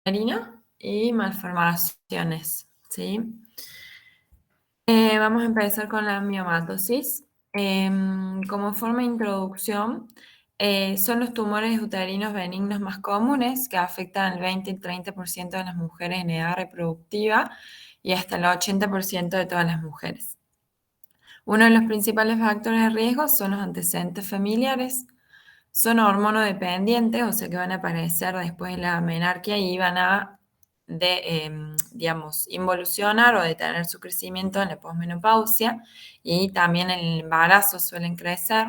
uterina y malformaciones, ¿sí? Vamos a empezar con la miomatosis. Como forma de introducción, son los tumores uterinos benignos más comunes que afectan al 20 y 30% de las mujeres en edad reproductiva y hasta el 80% de todas las mujeres. Uno de los principales factores de riesgo son los antecedentes familiares. Son hormonodependientes, o sea que van a aparecer después de la menarquia y van a, digamos, involucionar o detener su crecimiento en la posmenopausia y también en el embarazo suelen crecer,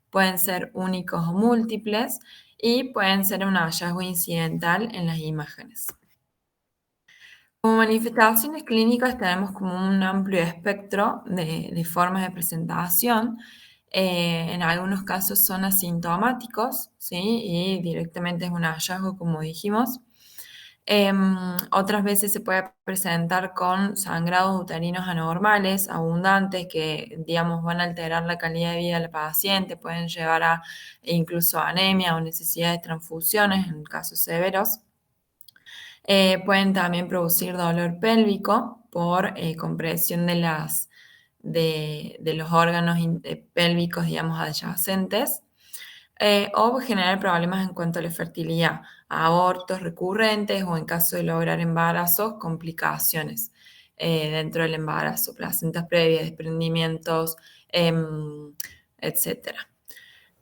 pueden ser únicos o múltiples y pueden ser un hallazgo incidental en las imágenes. Como manifestaciones clínicas tenemos como un amplio espectro de formas de presentación. En algunos casos son asintomáticos, ¿sí? Y directamente es un hallazgo, como dijimos. Otras veces se puede presentar con sangrados uterinos anormales, abundantes, que, digamos, van a alterar la calidad de vida de la paciente, pueden llevar a incluso anemia o necesidad de transfusiones en casos severos. Pueden también producir dolor pélvico por compresión de los órganos pélvicos, digamos, adyacentes, o generar problemas en cuanto a la fertilidad, abortos recurrentes o en caso de lograr embarazos, complicaciones dentro del embarazo, placentas previas, desprendimientos, etcétera.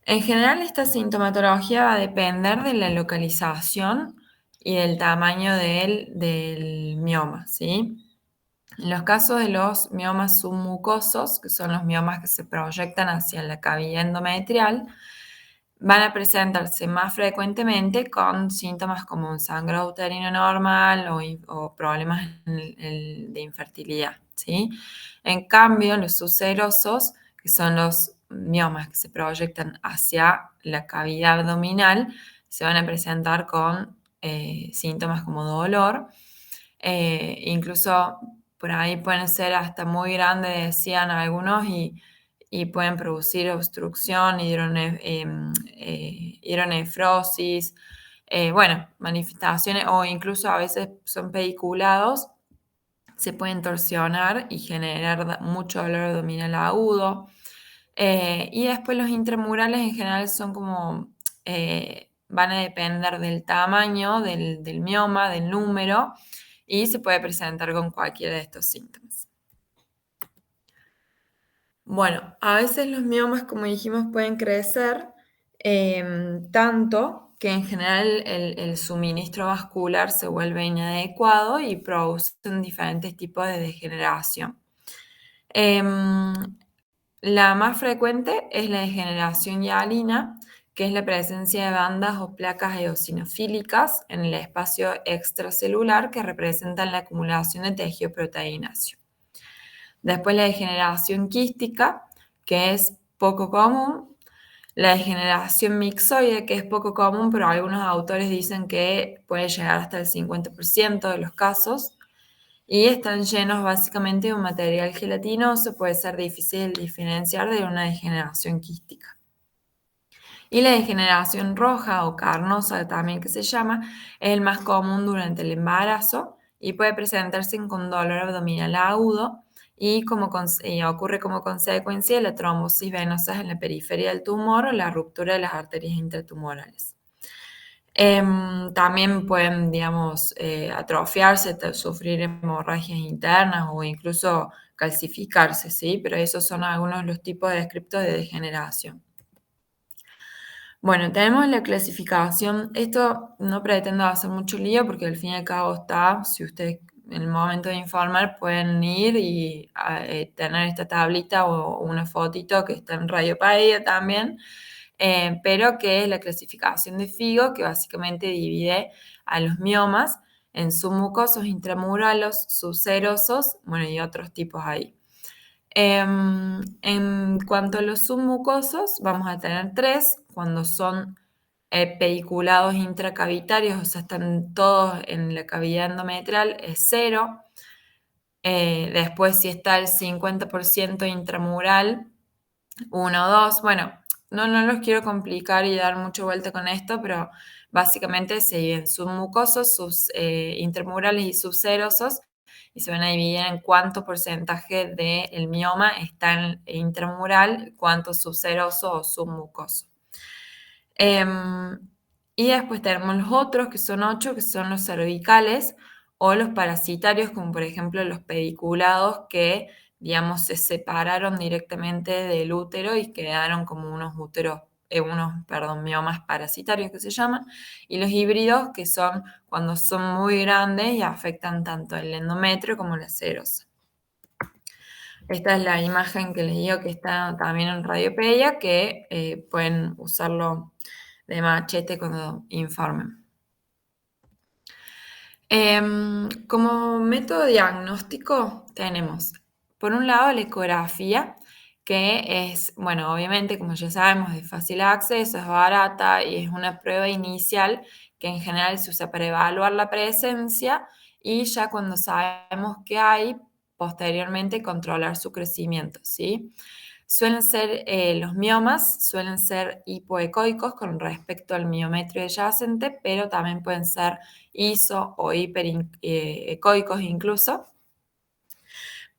En general, esta sintomatología va a depender de la localización y del tamaño del mioma, ¿sí? En los casos de los miomas submucosos, que son los miomas que se proyectan hacia la cavidad endometrial, van a presentarse más frecuentemente con síntomas como un sangrado uterino normal o problemas de infertilidad, ¿sí? En cambio, los sucerosos, que son los miomas que se proyectan hacia la cavidad abdominal, se van a presentar con síntomas como dolor, incluso por ahí pueden ser hasta muy grandes, decían algunos, y pueden producir obstrucción, hidronefrosis, bueno, manifestaciones, o incluso a veces son pediculados, se pueden torsionar y generar mucho dolor abdominal agudo. Y después los intramurales en general son como, van a depender del tamaño del mioma, del número, y se puede presentar con cualquiera de estos síntomas. Bueno, a veces los miomas, como dijimos, pueden crecer tanto que en general el suministro vascular se vuelve inadecuado y producen diferentes tipos de degeneración. Em, la más frecuente es la degeneración hialina, que es la presencia de bandas o placas eosinofílicas en el espacio extracelular que representan la acumulación de tejido proteínáceo. Después la degeneración quística, que es poco común. La degeneración mixoide, que es poco común, pero algunos autores dicen que puede llegar hasta el 50% de los casos. Y están llenos básicamente de un material gelatinoso, puede ser difícil diferenciar de una degeneración quística. Y la degeneración roja o carnosa, también que se llama, es el más común durante el embarazo y puede presentarse con dolor abdominal agudo y ocurre como consecuencia de la trombosis venosa en la periferia del tumor o la ruptura de las arterias intratumorales. También pueden, digamos, atrofiarse, sufrir hemorragias internas o incluso calcificarse, ¿sí? Pero esos son algunos de los tipos descriptos de degeneración. Bueno, tenemos la clasificación. Esto no pretendo hacer mucho lío porque al fin y al cabo está, si ustedes en el momento de informar pueden ir y tener esta tablita o una fotito que está en Radiopaedia también, pero que es la clasificación de FIGO, que básicamente divide a los miomas en submucosos, intramuralos, subserosos, bueno, y otros tipos ahí. En cuanto a los submucosos, vamos a tener tres, cuando son pediculados intracavitarios, o sea, están todos en la cavidad endometrial, es 0. Después, si está el 50% intramural, 1 o 2. Bueno, no los quiero complicar y dar mucha vuelta con esto, pero básicamente se dividen submucosos, intramurales y subserosos, y se van a dividir en cuánto porcentaje del mioma está en intramural, cuánto subseroso o submucoso. Em, y después tenemos los otros, que son 8, que son los cervicales o los parasitarios, como por ejemplo los pediculados, que, digamos, se separaron directamente del útero y quedaron como unos úteros, perdón, miomas parasitarios que se llaman, y los híbridos, que son cuando son muy grandes y afectan tanto el endometrio como la serosa. Esta es la imagen que les digo que está también en Radiopedia, que pueden usarlo de machete cuando informen. Como método diagnóstico tenemos, por un lado, la ecografía, que es, bueno, obviamente, como ya sabemos, de fácil acceso, es barata y es una prueba inicial que en general se usa para evaluar la presencia y ya cuando sabemos que hay, posteriormente controlar su crecimiento, ¿sí? Suelen ser, los miomas suelen ser hipoecoicos con respecto al miometrio adyacente, pero también pueden ser iso o hiperecoicos incluso.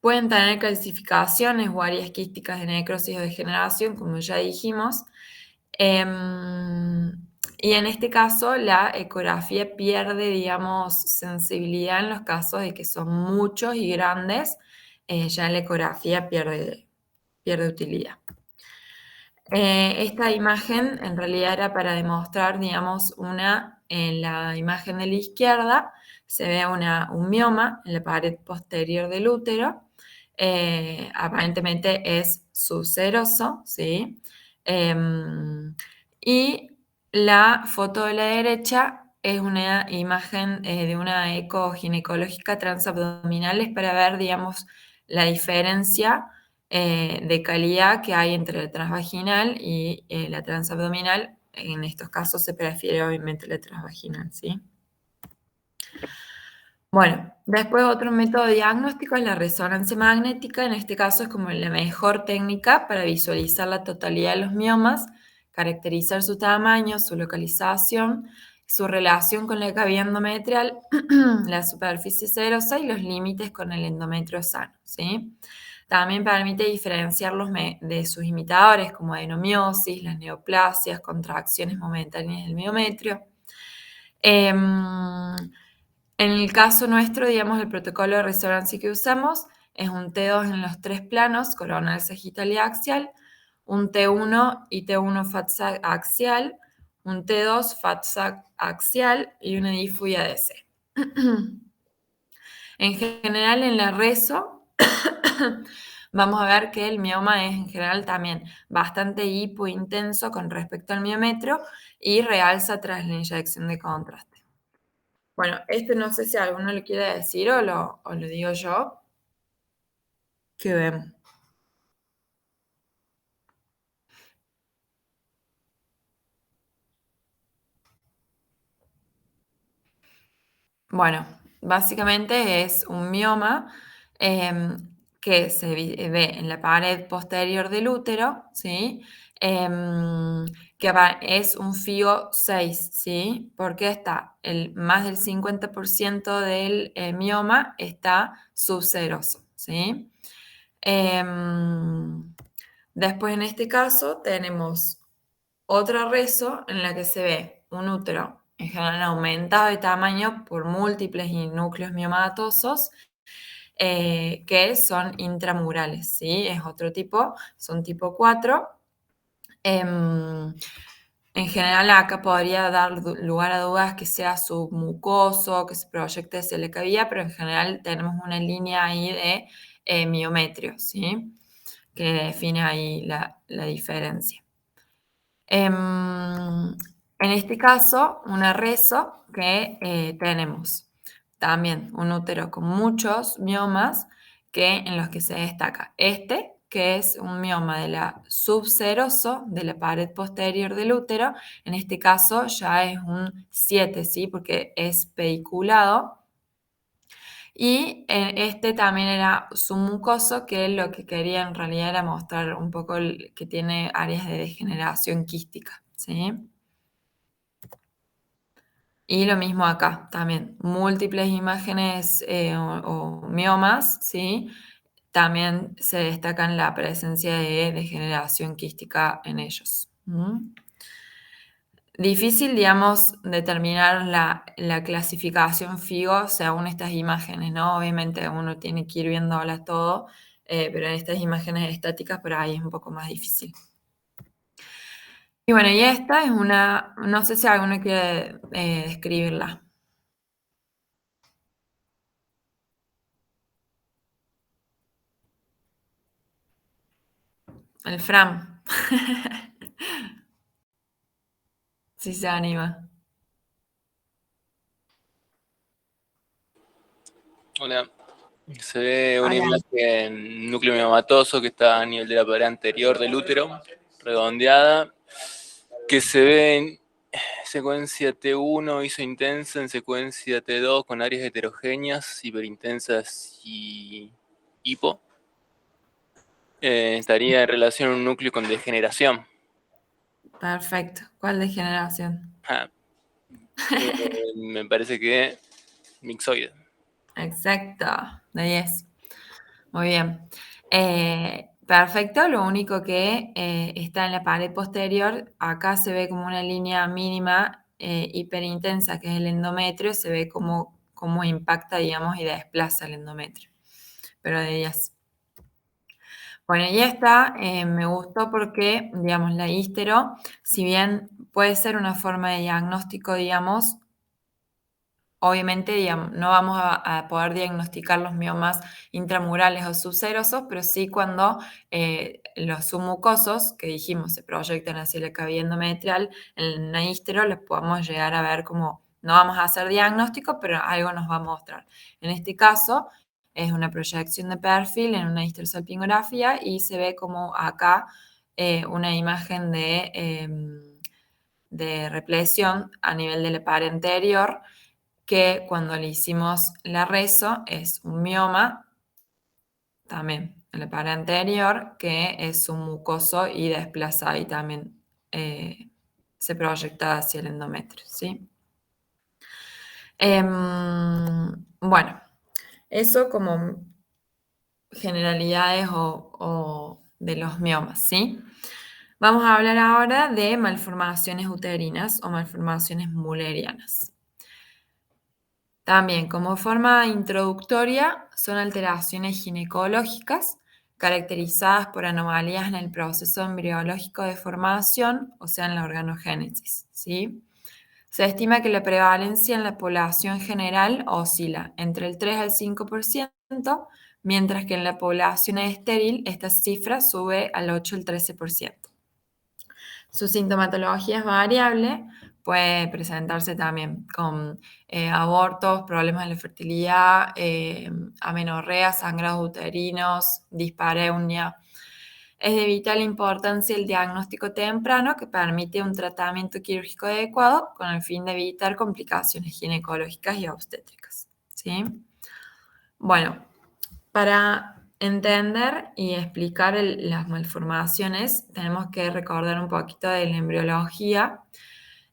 Pueden tener calcificaciones o áreas quísticas de necrosis o degeneración, como ya dijimos. Y en este caso, la ecografía pierde, digamos, sensibilidad en los casos de que son muchos y grandes, ya la ecografía pierde utilidad. Esta imagen en realidad era para demostrar, digamos, en la imagen de la izquierda se ve un mioma en la pared posterior del útero, aparentemente es subseroso, ¿sí? Y la foto de la derecha es una imagen de una eco ginecológica transabdominal, es para ver, digamos, la diferencia de calidad que hay entre la transvaginal y la transabdominal. En estos casos se prefiere obviamente la transvaginal, ¿sí? Bueno, después otro método diagnóstico es la resonancia magnética. En este caso es como la mejor técnica para visualizar la totalidad de los miomas, caracterizar su tamaño, su localización, su relación con la cavidad endometrial, la superficie serosa y los límites con el endometrio sano, ¿sí? También permite diferenciarlos de sus imitadores como adenomiosis, las neoplasias, contracciones momentáneas del miometrio. Em, en el caso nuestro, digamos, el protocolo de resonancia que usamos es un T2 en los 3 planos, coronal, sagital y axial, un T1 y T1 FATSAC axial, un T2 FATSAC axial y una DIFU y ADC. En general, en la reso, vamos a ver que el mioma es en general también bastante hipointenso con respecto al miometrio y realza tras la inyección de contraste. Bueno, no sé si alguno lo quiere decir o lo digo yo. ¿Qué vemos? Bueno, básicamente es un mioma em, que se ve en la pared posterior del útero, ¿sí? Que es un FIO 6, ¿sí? Porque más del 50% del mioma está subseroso, ¿sí? Em, Después, en este caso, tenemos otra reso en la que se ve un útero en general aumentado de tamaño por múltiples núcleos miomatosos que son intramurales, ¿sí? Es otro tipo, son tipo 4. En general acá podría dar lugar a dudas que sea submucoso, que se proyecte hacia la cavidad, pero en general tenemos una línea ahí de miometrio, ¿sí? Que define ahí la diferencia. En este caso, una reso que tenemos también un útero con muchos miomas en los que se destaca que es un mioma de la subseroso, de la pared posterior del útero. En este caso ya es un 7, ¿sí? Porque es pediculado. Y este también era submucoso, que lo que quería en realidad era mostrar un poco que tiene áreas de degeneración quística, ¿sí? Y lo mismo acá también, múltiples imágenes o miomas, ¿sí? También se destacan la presencia de degeneración quística en ellos. ¿Mm? Difícil, digamos, determinar la clasificación FIGO según estas imágenes, ¿no? Obviamente uno tiene que ir viéndolas todo, pero en estas imágenes estáticas por ahí es un poco más difícil. Y bueno, y esta es una, no sé si alguno quiere describirla. El Fram. Si se anima. Hola. Se ve una Hola. imagen núcleo miomatoso que está a nivel de la pared anterior del útero, redondeada, que se ve en secuencia T1 isointensa, en secuencia T2 con áreas heterogéneas, hiperintensas y hipo. Estaría en relación a un núcleo con degeneración. Perfecto. ¿Cuál degeneración? Ah, me parece que mixoide. Exacto. De 10. Muy bien. Perfecto, lo único que está en la pared posterior, acá se ve como una línea mínima hiperintensa, que es el endometrio, se ve cómo impacta, digamos, y desplaza el endometrio, pero de 10. Bueno, y esta me gustó porque, digamos, la histero, si bien puede ser una forma de diagnóstico, digamos, obviamente, digamos, no vamos a poder diagnosticar los miomas intramurales o subserosos, pero sí cuando los submucosos, que dijimos, se proyectan hacia la cavidad endometrial, en una histero les podemos llegar a ver como, no vamos a hacer diagnóstico, pero algo nos va a mostrar. En este caso, es una proyección de perfil en una histerosalpingografía y se ve como acá una imagen de represión a nivel de la pared anterior, que cuando le hicimos la rezo es un mioma, también en la pared anterior, que es un mucoso y desplaza y también se proyecta hacia el endometrio, ¿sí? Bueno, eso como generalidades o de los miomas, ¿sí? Vamos a hablar ahora de malformaciones uterinas o malformaciones mullerianas. También, como forma introductoria, son alteraciones ginecológicas caracterizadas por anomalías en el proceso embriológico de formación, o sea, en la organogénesis, ¿sí? Se estima que la prevalencia en la población general oscila entre el 3 al 5%, mientras que en la población estéril esta cifra sube al 8 al 13%. Su sintomatología es variable, puede presentarse también con abortos, problemas de la fertilidad, amenorrea, sangrados uterinos, dispareunia. Es de vital importancia el diagnóstico temprano que permite un tratamiento quirúrgico adecuado con el fin de evitar complicaciones ginecológicas y obstétricas, ¿sí? Bueno, para entender y explicar las malformaciones, tenemos que recordar un poquito de la embriología.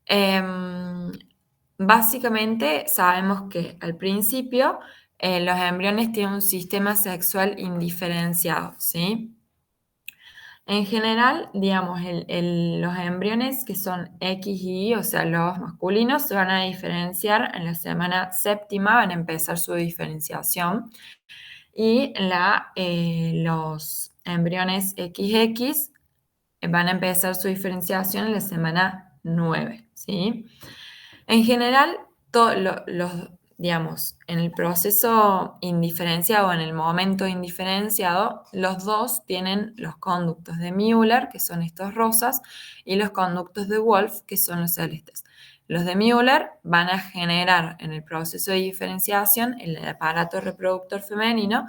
Em, Básicamente, sabemos que al principio los embriones tienen un sistema sexual indiferenciado, ¿sí? En general, digamos, los embriones que son X y Y, o sea, los masculinos, se van a diferenciar en la semana séptima, van a empezar su diferenciación y los embriones XX van a empezar su diferenciación en la semana 9, ¿sí? En general, digamos, en el proceso indiferenciado, en el momento indiferenciado, los dos tienen los conductos de Müller, que son estos rosas, y los conductos de Wolf, que son los celestes. Los de Müller van a generar en el proceso de diferenciación el aparato reproductor femenino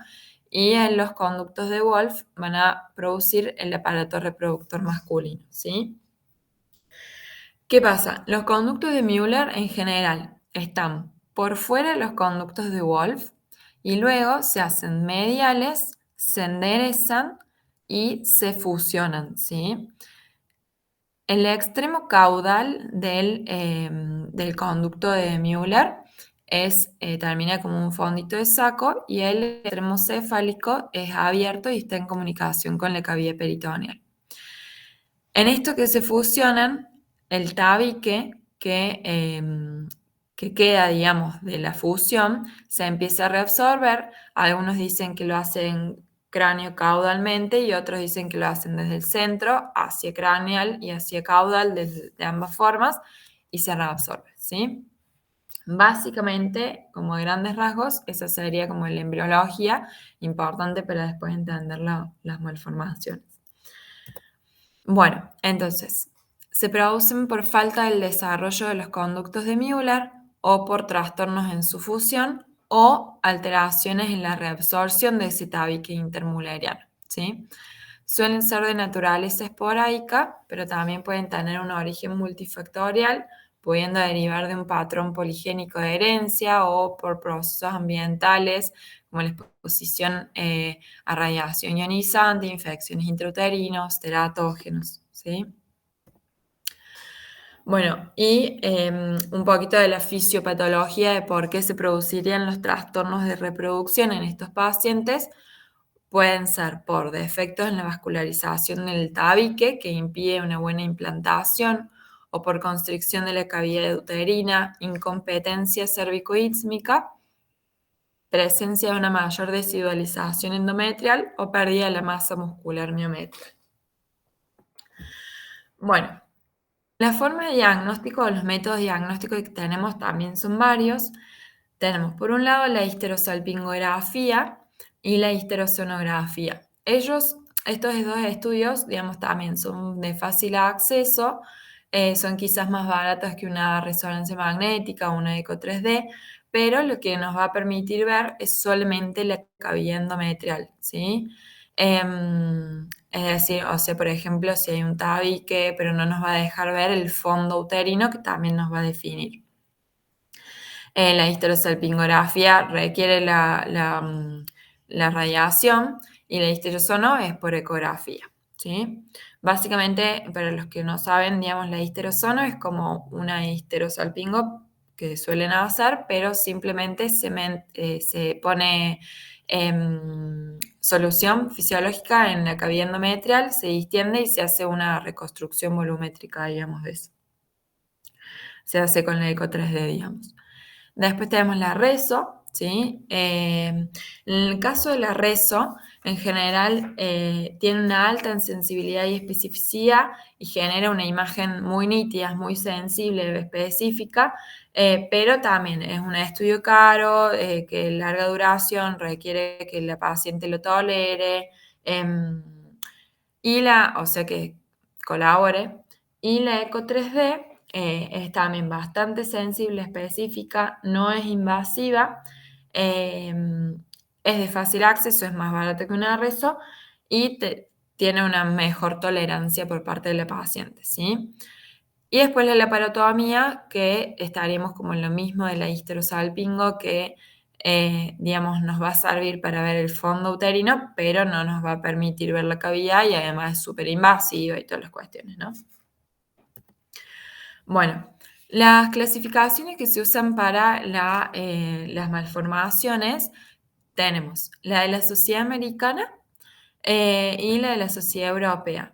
y en los conductos de Wolf van a producir el aparato reproductor masculino, ¿sí? ¿Qué pasa? Los conductos de Müller en general están por fuera de los conductos de Wolf y luego se hacen mediales, se enderezan y se fusionan, ¿sí? El extremo caudal del conducto de Müller termina como un fondito de saco y el extremo cefálico es abierto y está en comunicación con la cavidad peritoneal. En esto que se fusionan, el tabique que queda, digamos, de la fusión se empieza a reabsorber. Algunos dicen que lo hacen cráneo caudalmente y otros dicen que lo hacen desde el centro hacia craneal y hacia caudal, de ambas formas, y se reabsorbe, ¿sí? Básicamente, como a grandes rasgos, esa sería como la embriología, importante para después entender las malformaciones. Bueno, entonces, se producen por falta del desarrollo de los conductos de Müller o por trastornos en su fusión o alteraciones en la reabsorción de ese tabique intermuleriano, ¿sí? Suelen ser de naturaleza esporádica, pero también pueden tener un origen multifactorial, pudiendo derivar de un patrón poligénico de herencia o por procesos ambientales, como la exposición a radiación ionizante, infecciones intrauterinos, teratógenos, ¿sí? Bueno, y un poquito de la fisiopatología de por qué se producirían los trastornos de reproducción en estos pacientes. Pueden ser por defectos en la vascularización del tabique, que impide una buena implantación, o por constricción de la cavidad uterina, incompetencia cervicoísmica, presencia de una mayor desidualización endometrial o pérdida de la masa muscular miométrica. Bueno, la forma de diagnóstico o los métodos diagnósticos que tenemos también son varios. Tenemos por un lado la histerosalpingografía y la histerosonografía. Estos dos estudios, digamos, también son de fácil acceso, son quizás más baratos que una resonancia magnética o una eco 3D, pero lo que nos va a permitir ver es solamente la cavidad endometrial, ¿sí? Es decir, o sea, por ejemplo, si hay un tabique, pero no nos va a dejar ver el fondo uterino, que también nos va a definir. La histerosalpingografía requiere la radiación y la histerosono es por ecografía, ¿sí? Básicamente, para los que no saben, digamos, la histerosono es como una histerosalpingo que suelen hacer, pero simplemente se pone solución fisiológica en la cavidad endometrial, se distiende y se hace una reconstrucción volumétrica, digamos, de eso. Se hace con la eco 3D, digamos. Después tenemos la reso, ¿sí? En el caso de la reso, en general tiene una alta en sensibilidad y especificidad y genera una imagen muy nítida, muy sensible, específica, pero también es un estudio caro, que larga duración, requiere que la paciente lo tolere, o sea que colabore. Y la eco 3D es también bastante sensible, específica, no es invasiva, es de fácil acceso, es más barato que una reso y tiene una mejor tolerancia por parte de la paciente, ¿sí? Y después la laparotomía, que estaríamos como en lo mismo de la histerosalpingo, que digamos, nos va a servir para ver el fondo uterino, pero no nos va a permitir ver la cavidad y además es súper invasiva y todas las cuestiones, ¿no? Bueno, las clasificaciones que se usan para las malformaciones, tenemos la de la Sociedad Americana y la de la Sociedad Europea.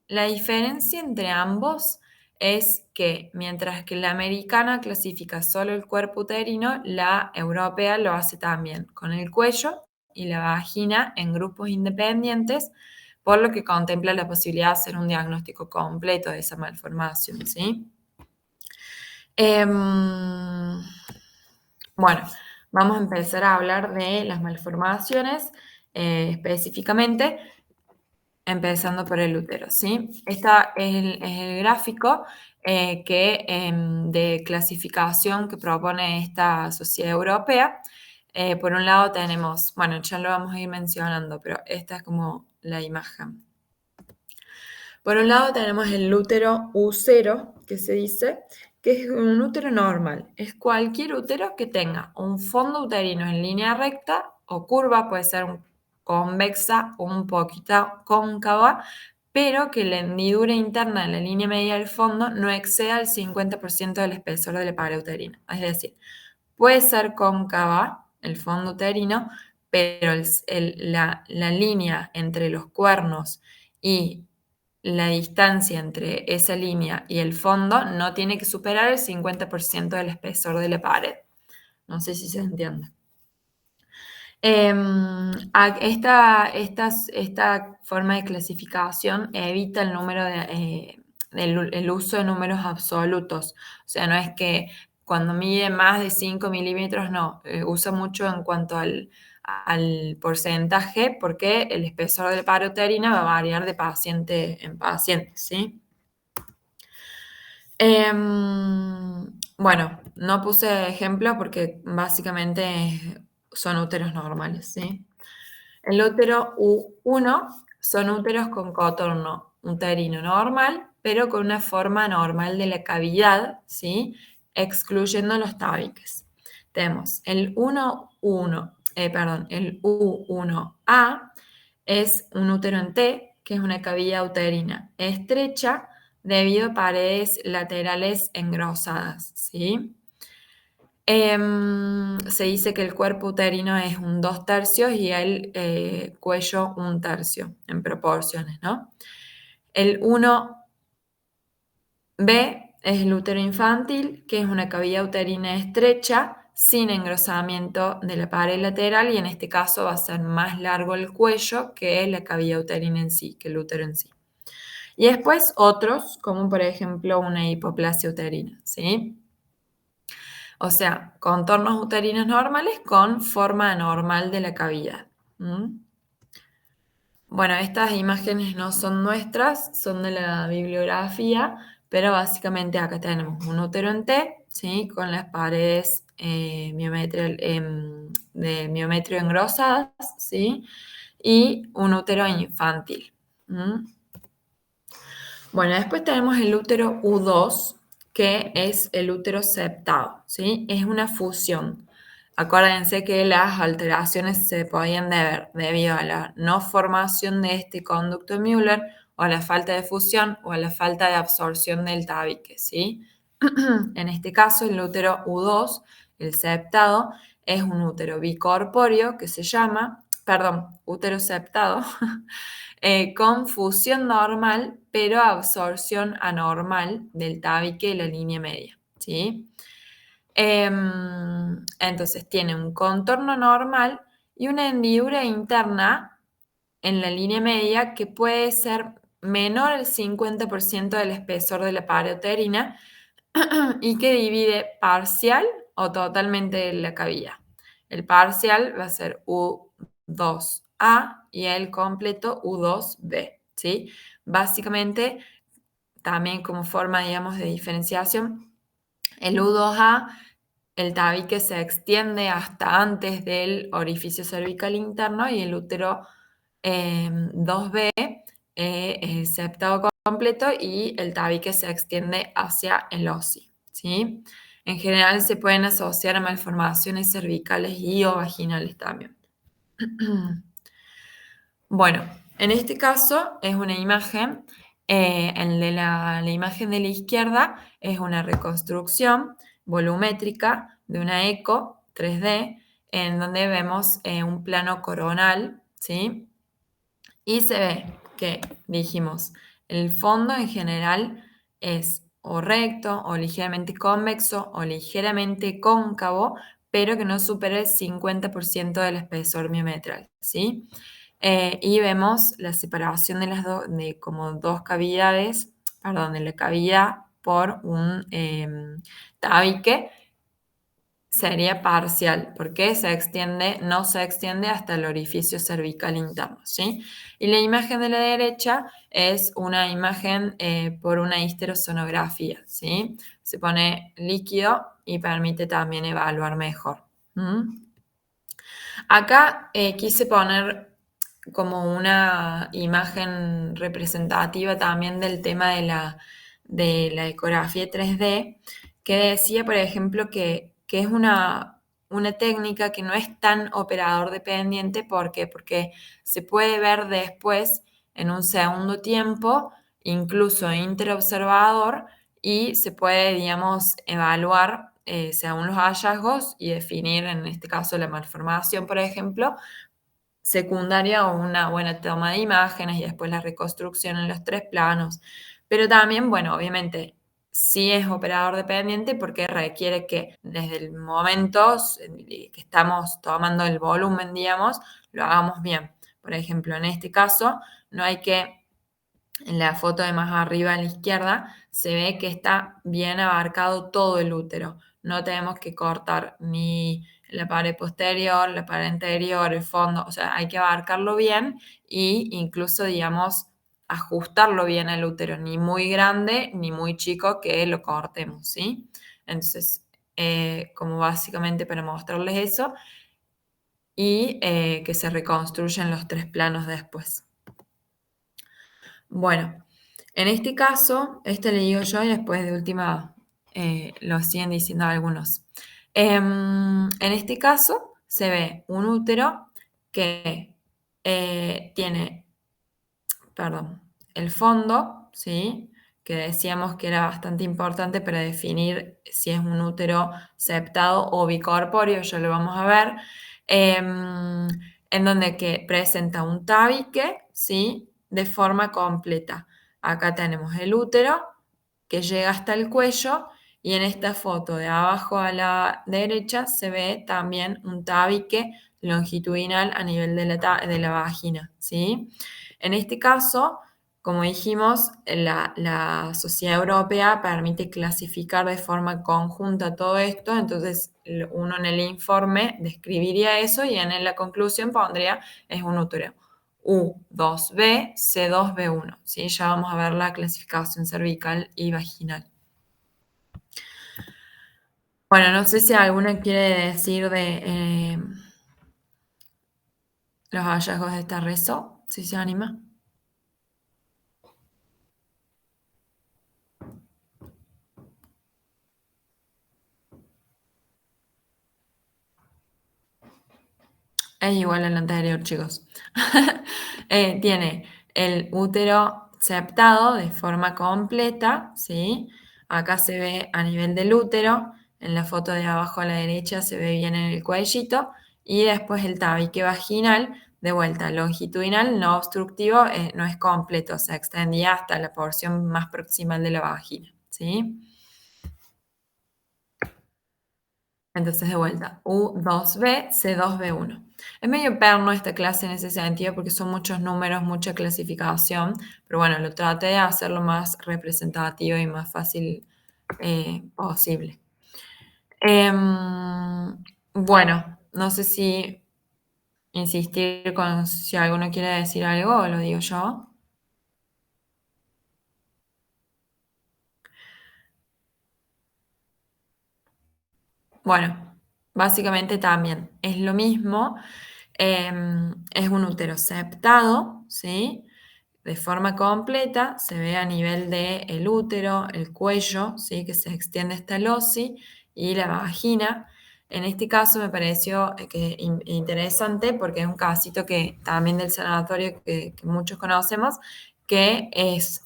La diferencia entre ambos es que mientras que la americana clasifica solo el cuerpo uterino, la europea lo hace también con el cuello y la vagina en grupos independientes, por lo que contempla la posibilidad de hacer un diagnóstico completo de esa malformación, ¿sí? Bueno, vamos a empezar a hablar de las malformaciones específicamente, empezando por el útero, ¿sí? Este es el gráfico de clasificación que propone esta sociedad europea. Por un lado tenemos, bueno, ya lo vamos a ir mencionando, pero esta es como la imagen. Por un lado tenemos el útero U0, que se dice, ¿Qué es un útero normal? Es cualquier útero que tenga un fondo uterino en línea recta o curva, puede ser convexa o un poquito cóncava, pero que la hendidura interna de la línea media del fondo no exceda el 50% del espesor de la pared uterina. Es decir, puede ser cóncava el fondo uterino, pero la línea entre los cuernos y la distancia entre esa línea y el fondo no tiene que superar el 50% del espesor de la pared. No sé si se entiende. Esta forma de clasificación evita el uso de números absolutos. O sea, no es que cuando mide más de 5 milímetros, no, usa mucho en cuanto al porcentaje, porque el espesor de la pared uterina va a variar de paciente en paciente, ¿sí? Bueno, no puse ejemplos porque básicamente son úteros normales, ¿sí? El útero U1 son úteros con contorno uterino normal, pero con una forma normal de la cavidad, ¿sí? Excluyendo los tabiques. Tenemos el el U1A es un útero en T, que es una cavidad uterina estrecha debido a paredes laterales engrosadas, ¿sí? Se dice que el cuerpo uterino es un 2/3 y el cuello 1/3 en proporciones, ¿no? El 1B es el útero infantil, que es una cavidad uterina estrecha sin engrosamiento de la pared lateral y en este caso va a ser más largo el cuello que la cavidad uterina en sí, que el útero en sí. Y después otros, como por ejemplo una hipoplasia uterina, ¿sí? O sea, contornos uterinos normales con forma normal de la cavidad. ¿Mm? Bueno, estas imágenes no son nuestras, son de la bibliografía, pero básicamente acá tenemos un útero en T, ¿sí? Con las paredes de miometrio engrosadas, ¿sí? Y un útero infantil. ¿Mm? Bueno, después tenemos el útero U2, que es el útero septado, ¿sí? Es una fusión. Acuérdense que las alteraciones se podían deber debido a la no formación de este conducto de Müller, o a la falta de fusión, o a la falta de absorción del tabique, ¿sí? En este caso, el útero U2, el septado, es un útero bicorpóreo que se llama, perdón, útero septado, con fusión normal, pero absorción anormal del tabique y la línea media, ¿sí? Entonces tiene un contorno normal y una hendidura interna en la línea media que puede ser menor al 50% del espesor de la pared uterina y que divide parcial o totalmente la cavidad. El parcial va a ser U2A y el completo U2B, ¿sí? Básicamente, también como forma, digamos, de diferenciación, el U2A, el tabique se extiende hasta antes del orificio cervical interno y el útero 2B es septado completo y el tabique se extiende hacia el OSI, ¿sí? En general se pueden asociar a malformaciones cervicales y o vaginales también. Bueno, en este caso es una imagen, la imagen de la izquierda es una reconstrucción volumétrica de una eco 3D en donde vemos un plano coronal, ¿sí? Y se ve que, dijimos, el fondo en general es o recto, o ligeramente convexo, o ligeramente cóncavo, pero que no supere el 50% del espesor miometral, ¿sí? Y vemos la separación de las de como dos cavidades, perdón, de la cavidad por un tabique sería parcial, porque no se extiende hasta el orificio cervical interno, ¿sí? Y la imagen de la derecha es una imagen por una histerosonografía, ¿sí? Se pone líquido y permite también evaluar mejor. ¿Mm? Acá quise poner como una imagen representativa también del tema de la ecografía 3D, que decía, por ejemplo, que es una técnica que no es tan operador dependiente. ¿Por qué? Porque se puede ver después en un segundo tiempo, incluso interobservador, y se puede, digamos, evaluar según los hallazgos y definir, en este caso, la malformación, por ejemplo, secundaria o una buena toma de imágenes y después la reconstrucción en los 3 planos. Pero también, bueno, obviamente sí es operador dependiente porque requiere que desde el momento que estamos tomando el volumen, digamos, lo hagamos bien. Por ejemplo, en este caso, no hay que, en la foto de más arriba a la izquierda, se ve que está bien abarcado todo el útero. No tenemos que cortar ni la pared posterior, la pared anterior, el fondo, o sea, hay que abarcarlo bien e incluso, digamos, ajustarlo bien al útero, ni muy grande ni muy chico que lo cortemos, ¿sí? Entonces, como básicamente para mostrarles eso y que se reconstruyen los 3 planos después. Bueno, en este caso, este le digo yo y después de última lo siguen diciendo algunos. En este caso se ve un útero que tiene, perdón, el fondo, ¿sí? Que decíamos que era bastante importante para definir si es un útero septado o bicorpóreo, ya lo vamos a ver, en donde que presenta un tabique, ¿sí? De forma completa. Acá tenemos el útero que llega hasta el cuello y en esta foto de abajo a la derecha se ve también un tabique longitudinal a nivel de la vagina, ¿sí? En este caso, como dijimos, la Sociedad Europea permite clasificar de forma conjunta todo esto, entonces uno en el informe describiría eso y en la conclusión pondría es un útero U2B, C2B1, ¿sí? Ya vamos a ver la clasificación cervical y vaginal. Bueno, no sé si alguna quiere decir de los hallazgos de esta rezo, si se anima. Es igual al anterior, chicos. Tiene el útero septado de forma completa, ¿sí? Acá se ve a nivel del útero, en la foto de abajo a la derecha se ve bien en el cuellito, y después el tabique vaginal, de vuelta longitudinal, no obstructivo, no es completo, se extendía hasta la porción más proximal de la vagina, ¿sí? Entonces, de vuelta, U2B, C2B1. Es medio perno esta clase en ese sentido porque son muchos números, mucha clasificación, pero bueno, lo traté de hacer lo más representativo y más fácil posible. Bueno, no sé si insistir con si alguno quiere decir algo o lo digo yo. Bueno, básicamente también es lo mismo. Es un útero septado, ¿sí? De forma completa, se ve a nivel del útero, el cuello, ¿sí? Que se extiende hasta el osi y la vagina. En este caso me pareció interesante porque es un casito que también del sanatorio que muchos conocemos, que es,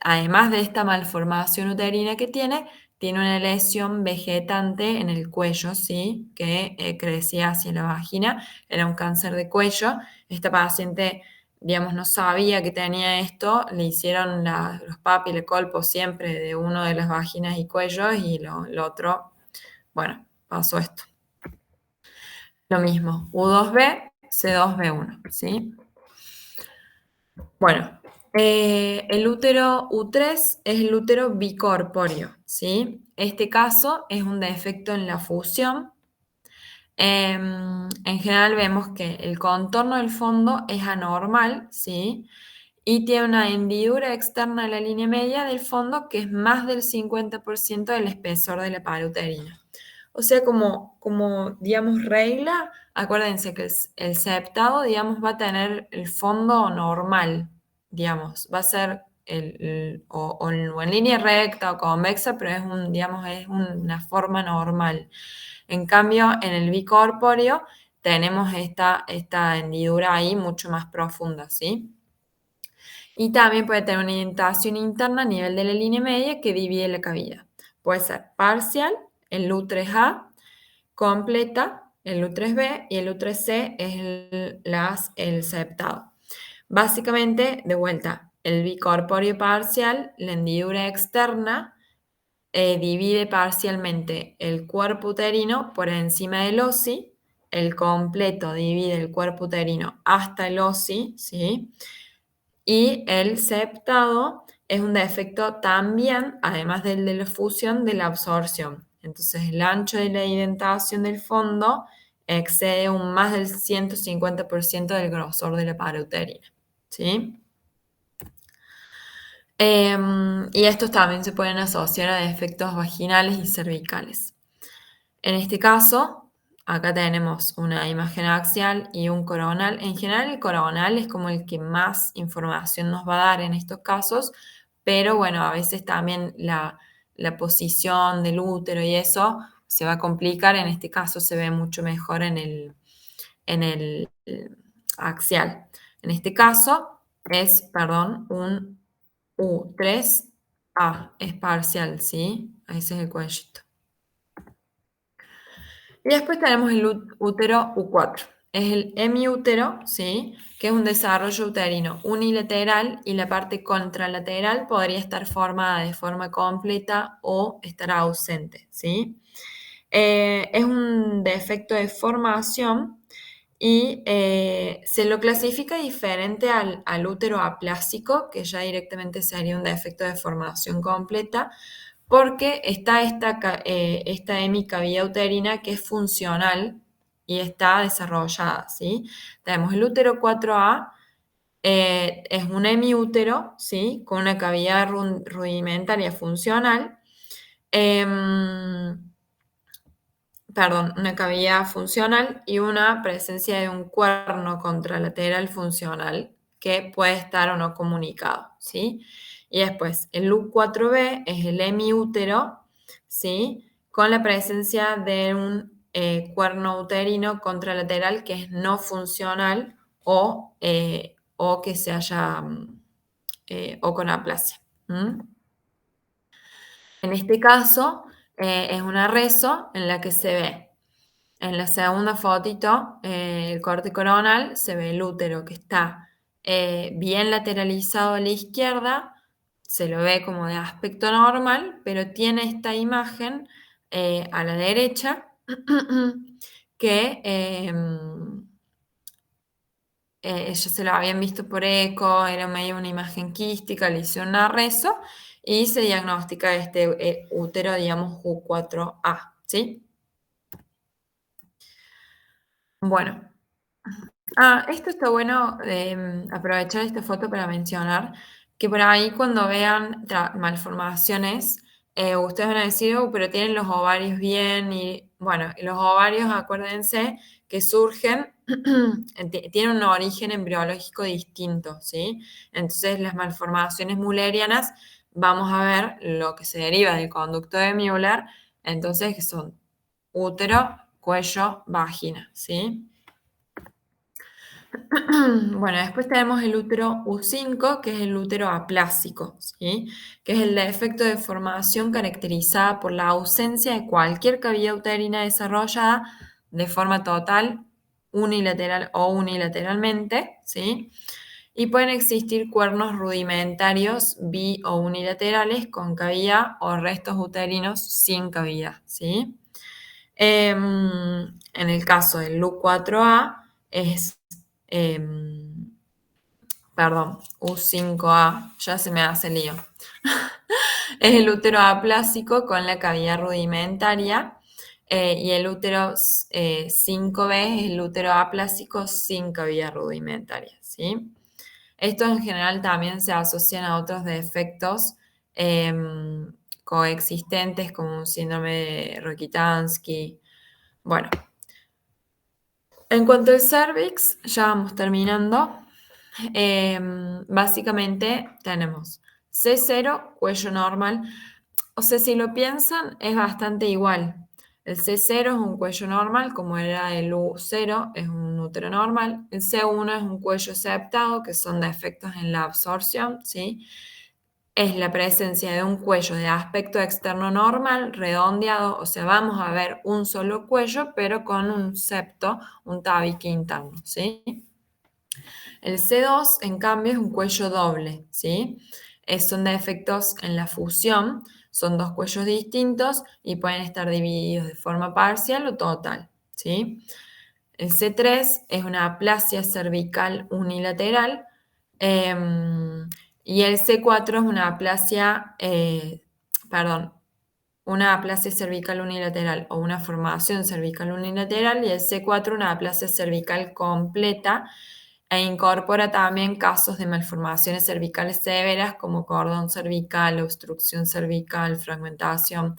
además de esta malformación uterina que tiene una lesión vegetante en el cuello, ¿sí? Que crecía hacia la vagina, era un cáncer de cuello. Esta paciente, digamos, no sabía que tenía esto, le hicieron los PAP y el colpo siempre de uno de las vaginas y cuellos y lo otro, bueno, pasó esto. Lo mismo, U2B, C2B1, ¿sí? Bueno, el útero U3 es el útero bicorpóreo, ¿sí? Este caso es un defecto en la fusión. En general vemos que el contorno del fondo es anormal, ¿sí? Y tiene una hendidura externa a la línea media del fondo que es más del 50% del espesor de la pared uterina. O sea, como digamos, regla, acuérdense que el septado, digamos, va a tener el fondo normal, digamos, va a ser o en línea recta o convexa, pero digamos, es una forma normal. En cambio, en el bicorpóreo tenemos esta hendidura ahí mucho más profunda, ¿sí? Y también puede tener una indentación interna a nivel de la línea media que divide la cavidad. Puede ser parcial, el U3A, completa, el U3B, y el U3C es el septado. Básicamente, de vuelta, el bicorpóreo parcial, la hendidura externa, divide parcialmente el cuerpo uterino por encima del OSI, el completo divide el cuerpo uterino hasta el OSI, ¿sí? Y el septado es un defecto también, además del de la fusión, de la absorción. Entonces, el ancho de la indentación del fondo excede un más del 150% del grosor de la pared uterina, ¿sí? Y estos también se pueden asociar a defectos vaginales y cervicales. En este caso, acá tenemos una imagen axial y un coronal. En general, el coronal es como el que más información nos va a dar en estos casos, pero bueno, a veces también la posición del útero y eso se va a complicar. En este caso se ve mucho mejor en el axial. En este caso es, perdón, un U3A, es parcial, ¿sí? Ese es el cuellito. Y después tenemos el útero U4. Es el hemiútero, ¿sí? Que es un desarrollo uterino unilateral y la parte contralateral podría estar formada de forma completa o estar ausente, ¿sí? Es un defecto de formación y se lo clasifica diferente al útero aplásico, que ya directamente sería un defecto de formación completa, porque está esta hemicavidad uterina que es funcional y está desarrollada, ¿sí? Tenemos el útero 4A, es un hemiútero, ¿sí? Con una cavidad rudimentaria funcional, em, perdón, una cavidad funcional y una presencia de un cuerno contralateral funcional que puede estar o no comunicado, ¿sí? Y después, el U4B es el hemiútero, ¿sí? Con la presencia de un cuerno uterino contralateral que es no funcional o que se haya, o con aplasia. ¿Mm? En este caso, es una reso en la que se ve en la segunda fotito, el corte coronal, se ve el útero que está bien lateralizado a la izquierda, se lo ve como de aspecto normal, pero tiene esta imagen a la derecha que ellos se lo habían visto por eco, era medio una imagen quística, le hicieron una reso y se diagnostica este útero, digamos, U4A, ¿sí? Bueno, esto está bueno, aprovechar esta foto para mencionar que por ahí cuando vean malformaciones, ustedes van a decir, "Oh, pero tienen los ovarios bien", y bueno, los ovarios, acuérdense que surgen, tienen un origen embriológico distinto, ¿sí? Entonces, las malformaciones mullerianas, vamos a ver lo que se deriva del conducto de Müller, entonces, que son útero, cuello, vagina, ¿sí? Bueno, después tenemos el útero U5, que es el útero aplásico, ¿sí? Que es el defecto de formación caracterizada por la ausencia de cualquier cavidad uterina desarrollada de forma total, unilateral o unilateralmente, ¿sí? Y pueden existir cuernos rudimentarios bi o unilaterales con cavidad o restos uterinos sin cavidad, ¿sí? En el caso del U4A es, em, perdón, U5A, ya se me hace lío. Es el útero aplásico con la cavidad rudimentaria y el útero 5B es el útero aplásico sin cavidad rudimentaria, ¿sí? Estos en general también se asocian a otros defectos coexistentes como un síndrome de Rokitansky. Bueno, en cuanto al cervix, ya vamos terminando. Básicamente tenemos C0, cuello normal. O sea, si lo piensan, es bastante igual. El C0 es un cuello normal, como era el U0, es un útero normal. El C1 es un cuello septado, que son defectos en la absorción, ¿sí? Es la presencia de un cuello de aspecto externo normal, redondeado, o sea, vamos a ver un solo cuello, pero con un septo, un tabique interno, ¿sí? El C2, en cambio, es un cuello doble, ¿sí? Son defectos en la fusión, son dos cuellos distintos y pueden estar divididos de forma parcial o total, ¿sí? El C3 es una aplasia cervical unilateral y el C4 es una aplasia cervical unilateral o una formación cervical unilateral y el C4 una aplasia cervical completa e incorpora también casos de malformaciones cervicales severas como cordón cervical, obstrucción cervical, fragmentación.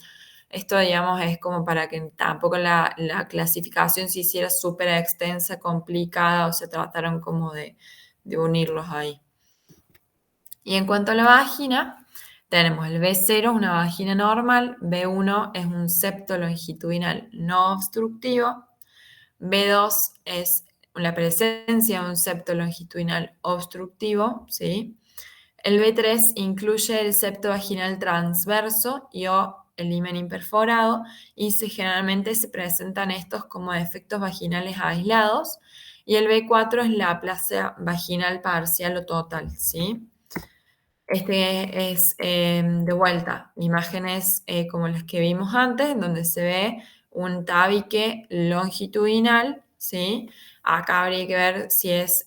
Esto, digamos, es como para que tampoco la clasificación se hiciera súper extensa, complicada, o se trataron como de unirlos ahí. Y en cuanto a la vagina, tenemos el B0, una vagina normal, B1 es un septo longitudinal no obstructivo, B2 es la presencia de un septo longitudinal obstructivo, ¿sí? El B3 incluye el septo vaginal transverso y o el himen imperforado y generalmente se presentan estos como defectos vaginales aislados y el B4 es la aplasia vaginal parcial o total, ¿sí? Este es, de vuelta, imágenes como las que vimos antes, donde se ve un tabique longitudinal, ¿sí? Acá habría que ver si es,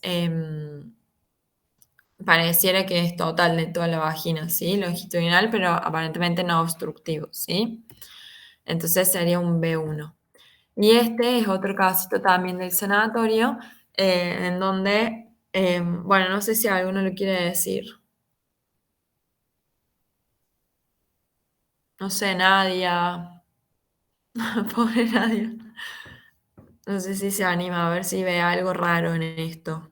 pareciera que es total de toda la vagina, ¿sí? Longitudinal, pero aparentemente no obstructivo, ¿sí? Entonces sería un B1. Y este es otro casito también del sanatorio, en donde, bueno, no sé si alguno lo quiere decir. No sé, Nadia. Pobre Nadia. No sé si se anima a ver si ve algo raro en esto.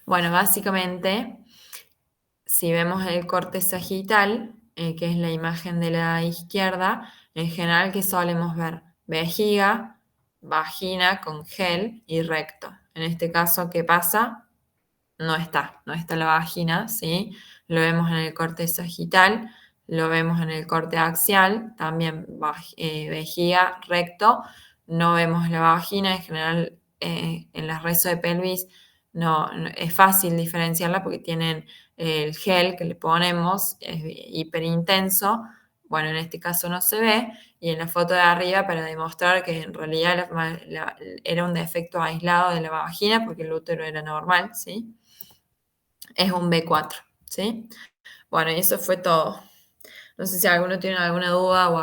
Bueno, básicamente, si vemos el corte sagital, que es la imagen de la izquierda, en general, ¿qué solemos ver? Vejiga, vagina con gel y recto. En este caso, ¿qué pasa? No está la vagina, ¿sí? Lo vemos en el corte sagital, lo vemos en el corte axial, también vejiga, recto, no vemos la vagina, en general en las rezos de pelvis es fácil diferenciarla porque tienen el gel que le ponemos, es hiper intenso, bueno, en este caso no se ve, y en la foto de arriba para demostrar que en realidad era un defecto aislado de la vagina porque el útero era normal, ¿sí? Es un B4, ¿sí? Bueno, y eso fue todo. No sé si alguno tiene alguna duda o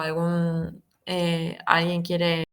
alguien quiere